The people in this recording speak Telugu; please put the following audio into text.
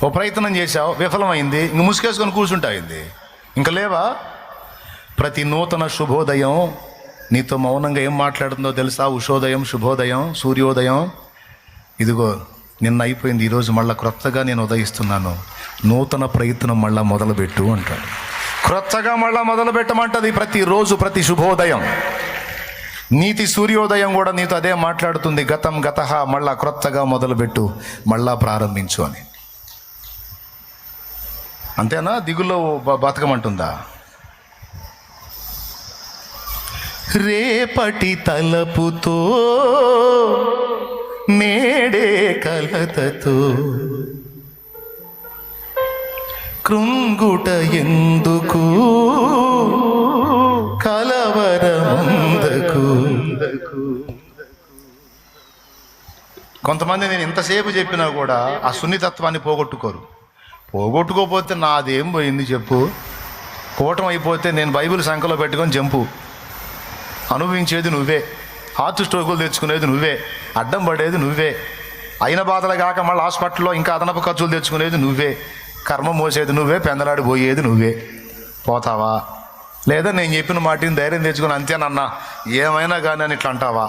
ఓ ప్రయత్నం చేశావు, విఫలమైంది, ఇంక ముసుకేసుకొని కూర్చుంటాయింది. ఇంకా లేవా? ప్రతి నూతన శుభోదయం నీతో మౌనంగా ఏం మాట్లాడుతుందో తెలుసా? ఉషోదయం, శుభోదయం, సూర్యోదయం. ఇదిగో నిన్న అయిపోయింది, ఈరోజు మళ్ళీ క్రొత్తగా నేను ఉదయిస్తున్నాను, నూతన ప్రయత్నం మళ్ళా మొదలుపెట్టు అంటాడు. క్రొత్తగా మళ్ళా మొదలు పెట్టమంటది ప్రతిరోజు, ప్రతి శుభోదయం. నీతి సూర్యోదయం కూడా నీతో అదే మాట్లాడుతుంది, గతం గతః, మళ్ళా క్రొత్తగా మొదలుపెట్టు, మళ్ళా ప్రారంభించు అని. అంతేనా? దిగుల్లో బతకమంటుందా? రేపటి తలపుతో నేడే కలతతో కృంగుట ఎందుకు కలవరముందకు. కొంతమంది నేను ఇంతసేపు చెప్పినా కూడా ఆ సున్నితత్వాన్ని పోగొట్టుకోపోతే నాదేం పోయింది చెప్పు? కూటం అయిపోతే నేను బైబిల్ సంఖలో పెట్టుకొని జంపు. అనుభవించేది నువ్వే, హార్ట్ స్ట్రోకులు తెచ్చుకునేది నువ్వే, అడ్డం పడేది నువ్వే, అయిన బాధలు కాక మళ్ళీ హాస్పిటల్లో ఇంకా అదనపు ఖర్చులు తెచ్చుకునేది నువ్వే, కర్మ మోసేది నువ్వే, పెందలాడిపోయేది నువ్వే. పోతావా? లేదా నేను చెప్పిన మాటని ధైర్యం తెచ్చుకుని అంతేనన్నా ఏమైనా కానీ అని ఇట్లా అంటావా?